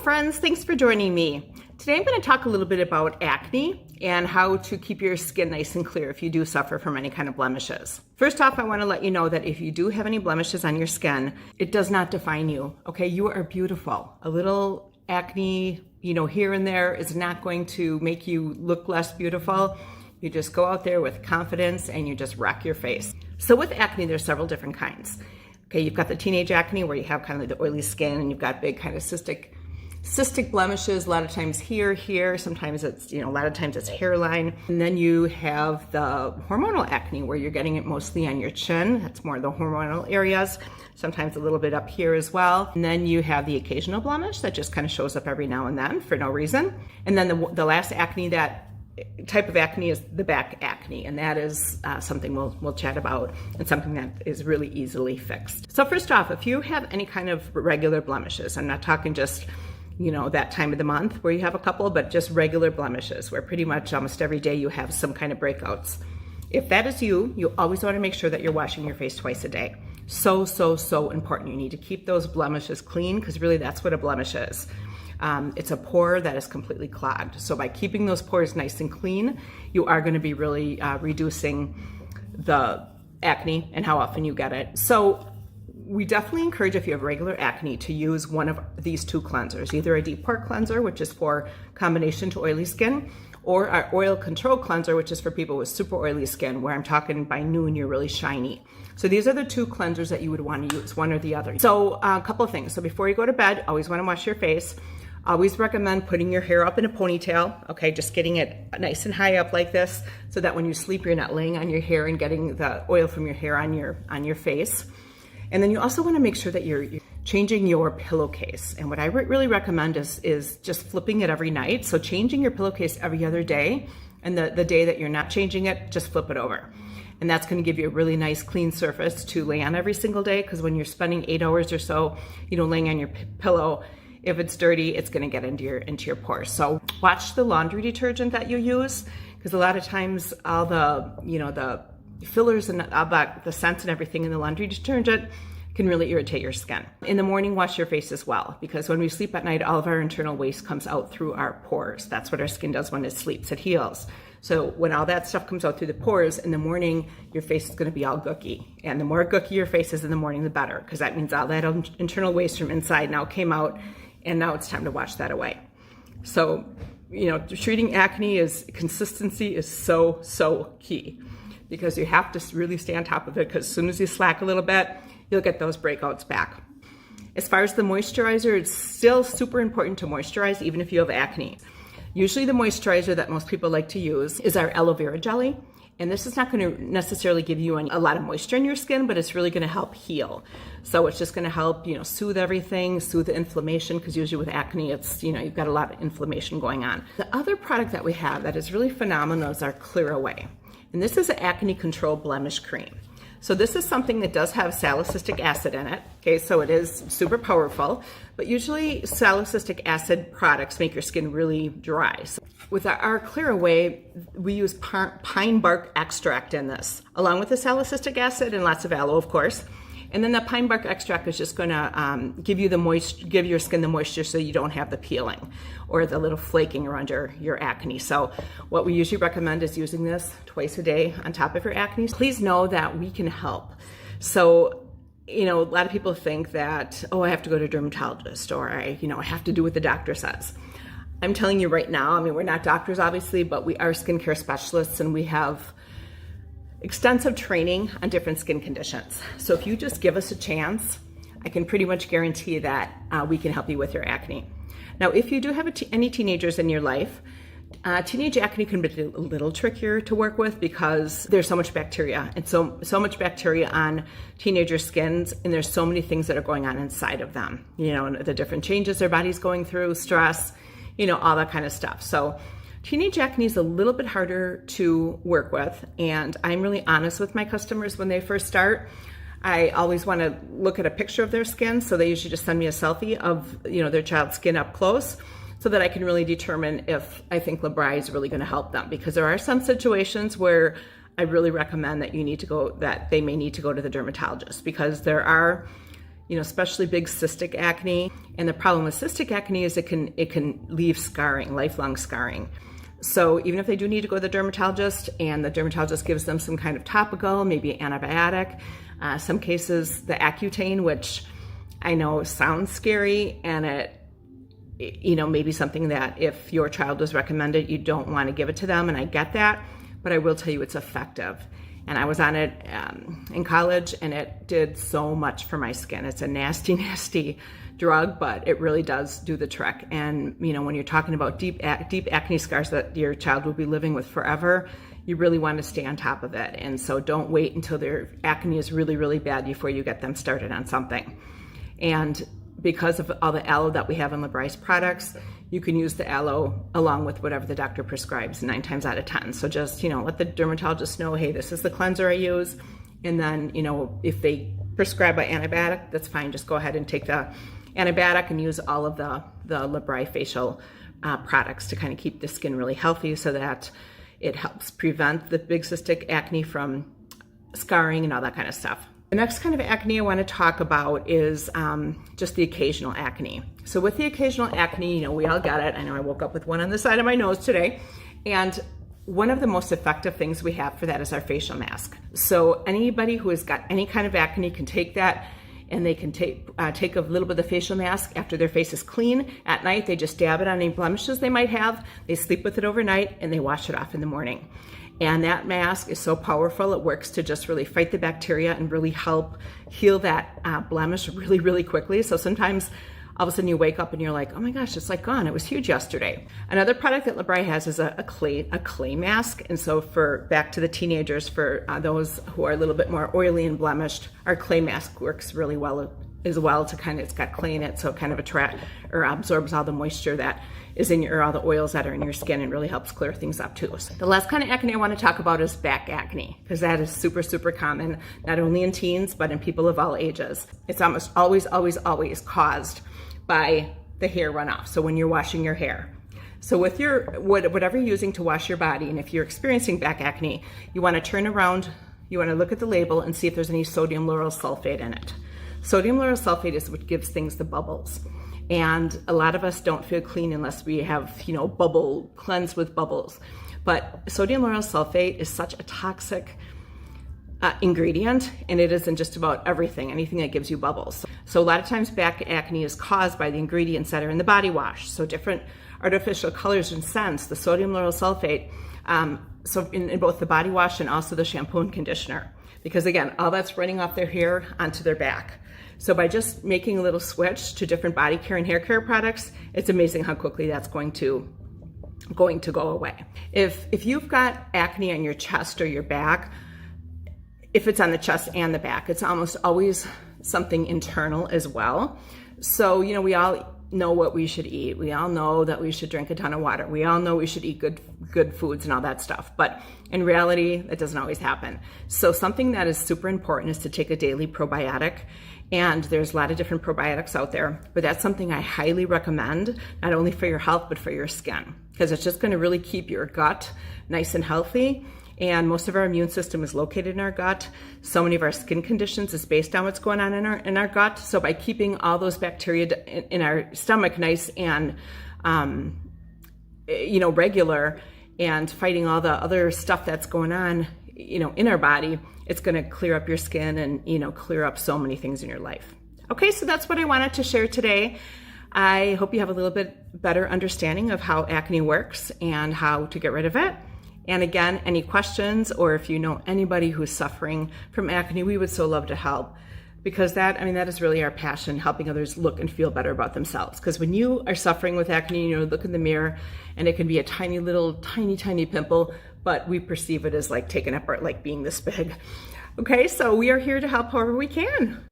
friends, thanks for joining me. Today I'm going to talk a little bit about acne and how to keep your skin nice and clear if you do suffer from any kind of blemishes. First off, I want to let you know that if you do have any blemishes on your skin, it does not define you, okay? You are beautiful. A little acne, here and there is not going to make you look less beautiful. You just go out there with confidence and you just rock your face. So with acne, there's several different kinds. Okay, you've got the teenage acne where you have kind of the oily skin and you've got big kind of cystic blemishes, a lot of times here, sometimes it's, a lot of times it's hairline. And then you have the hormonal acne where you're getting it mostly on your chin. That's more the hormonal areas, sometimes a little bit up here as well. And then you have the occasional blemish that just kind of shows up every now and then for no reason. And then the last acne, that type of acne, is the back acne, and that is something we'll chat about, and something that is really easily fixed. So first off, if you have any kind of regular blemishes, I'm not talking just that time of the month where you have a couple, but just regular blemishes where pretty much almost every day you have some kind of breakouts. If that is you always want to make sure that you're washing your face twice a day. So important. You need to keep those blemishes clean, because really that's what a blemish is. It's a pore that is completely clogged. So by keeping those pores nice and clean, you are going to be really reducing the acne and how often you get it. So we definitely encourage, if you have regular acne, to use one of these two cleansers, either a deep pore cleanser, which is for combination to oily skin, or our oil control cleanser, which is for people with super oily skin, where I'm talking by noon you're really shiny. So these are the two cleansers that you would want to use, one or the other. So a couple of things. So before you go to bed, always want to wash your face. Always recommend putting your hair up in a ponytail, okay? Just getting it nice and high up like this, so that when you sleep, you're not laying on your hair and getting the oil from your hair on your face. And then you also want to make sure that you're changing your pillowcase. And what I really recommend is just flipping it every night. So changing your pillowcase every other day, and the day that you're not changing it, just flip it over. And that's going to give you a really nice clean surface to lay on every single day, because when you're spending 8 hours or so, laying on your pillow, if it's dirty, it's going to get into your pores. So watch the laundry detergent that you use, because a lot of times all the fillers and all the scents and everything in the laundry detergent can really irritate your skin. In the morning, wash your face as well, because when we sleep at night, all of our internal waste comes out through our pores. That's what our skin does when it sleeps, it heals. So when all that stuff comes out through the pores, in the morning, your face is going to be all gooky. And the more gooky your face is in the morning, the better, because that means all that internal waste from inside now came out, and now it's time to wash that away. So, treating acne consistency is so key, because you have to really stay on top of it, because as soon as you slack a little bit, you'll get those breakouts back. As far as the moisturizer, it's still super important to moisturize even if you have acne. Usually the moisturizer that most people like to use is our aloe vera jelly. And this is not going to necessarily give you a lot of moisture in your skin, but it's really going to help heal. So it's just going to help, soothe everything, soothe the inflammation, because usually with acne, it's, you've got a lot of inflammation going on. The other product that we have that is really phenomenal is our klearaway. And this is an acne control blemish cream. So this is something that does have salicylic acid in it. Okay, so it is super powerful, but usually salicylic acid products make your skin really dry. So with our klearaway, we use pine bark extract in this, along with the salicylic acid and lots of aloe, of course. And then the pine bark extract is just going to give your skin the moisture, so you don't have the peeling or the little flaking around your acne. So what we usually recommend is using this twice a day on top of your acne. Please know that we can help. So, a lot of people think that, I have to go to a dermatologist, or I have to do what the doctor says. I'm telling you right now, we're not doctors obviously, but we are skincare specialists, and we have extensive training on different skin conditions. So if you just give us a chance, I can pretty much guarantee that we can help you with your acne. Now, if you do have any teenagers in your life, teenage acne can be a little trickier to work with, because there's so much bacteria, and so much bacteria on teenager skins, and there's so many things that are going on inside of them. The different changes their body's going through, stress, all that kind of stuff. So teenage acne is a little bit harder to work with, and I'm really honest with my customers when they first start. I always want to look at a picture of their skin, so they usually just send me a selfie of their child's skin up close, so that I can really determine if I think Labri is really going to help them. Because there are some situations where I really recommend that they may need to go to the dermatologist, because there are especially big cystic acne. And the problem with cystic acne is it can leave scarring, lifelong scarring. So even if they do need to go to the dermatologist and the dermatologist gives them some kind of topical, maybe antibiotic, some cases the Accutane, which I know sounds scary, and it maybe something that if your child was recommended, you don't want to give it to them, and I get that, but I will tell you it's effective. And I was on it in college, and it did so much for my skin. It's a nasty, nasty drug, but it really does do the trick. And when you're talking about deep acne scars that your child will be living with forever, you really want to stay on top of it. And so don't wait until their acne is really, really bad before you get them started on something. And because of all the aloe that we have in LeBryce products, you can use the aloe along with whatever the doctor prescribes 9 times out of 10. So just, let the dermatologist know, hey, this is the cleanser I use. And then, if they prescribe an antibiotic, that's fine. Just go ahead and take the antibiotic and use all of the LeBryce facial products to kind of keep the skin really healthy so that it helps prevent the big cystic acne from scarring and all that kind of stuff. The next kind of acne I want to talk about is just the occasional acne. So with the occasional acne, we all got it. I know I woke up with one on the side of my nose today. And one of the most effective things we have for that is our facial mask. So anybody who has got any kind of acne can take that, and they can take a little bit of the facial mask after their face is clean. At night, they just dab it on any blemishes they might have. They sleep with it overnight, and they wash it off in the morning. And that mask is so powerful, it works to just really fight the bacteria and really help heal that blemish really, really quickly. So sometimes all of a sudden you wake up and you're like, oh my gosh, it's like gone. It was huge yesterday. Another product that LeBryce has is a clay mask. And so back to the teenagers, for those who are a little bit more oily and blemished, our clay mask works really well as well it's got clay in it, so it kind of absorbs all the moisture that is in all the oils that are in your skin, and really helps clear things up too. So the last kind of acne I want to talk about is back acne, because that is super, super common, not only in teens, but in people of all ages. It's almost always, always, always caused by the hair runoff. So when you're washing your hair. So with whatever you're using to wash your body, and if you're experiencing back acne, you want to turn around, you want to look at the label and see if there's any sodium lauryl sulfate in it. Sodium lauryl sulfate is what gives things the bubbles. And a lot of us don't feel clean unless we have, cleanse with bubbles. But sodium lauryl sulfate is such a toxic ingredient, and it is in just about anything that gives you bubbles. So a lot of times back acne is caused by the ingredients that are in the body wash. So different artificial colors and scents, the sodium lauryl sulfate, so in both the body wash and also the shampoo and conditioner. Because again, all that's running off their hair onto their back. So by just making a little switch to different body care and hair care products, it's amazing how quickly that's going to go away. If you've got acne on your chest or your back, if it's on the chest and the back, it's almost always something internal as well. So, we all know what we should eat. We all know that we should drink a ton of water. We all know we should eat good foods and all that stuff. But in reality, that doesn't always happen. So something that is super important is to take a daily probiotic. And there's a lot of different probiotics out there, but that's something I highly recommend, not only for your health, but for your skin, because it's just going to really keep your gut nice and healthy. And most of our immune system is located in our gut. So many of our skin conditions is based on what's going on in our gut. So by keeping all those bacteria in our stomach nice and regular, and fighting all the other stuff that's going on in our body, it's going to clear up your skin and clear up so many things in your life. Okay, so that's what I wanted to share today. I hope you have a little bit better understanding of how acne works and how to get rid of it. And again, any questions, or if you know anybody who's suffering from acne, we would so love to help, because that is really our passion, helping others look and feel better about themselves. Because when you are suffering with acne, look in the mirror and it can be a tiny little, tiny pimple, but we perceive it as like taken apart, like being this big. Okay, so we are here to help however we can.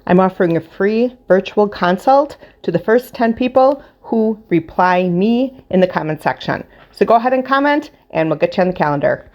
I'm offering a free virtual consult to the first 10 people who reply me in the comment section. So go ahead and comment, and we'll get you on the calendar.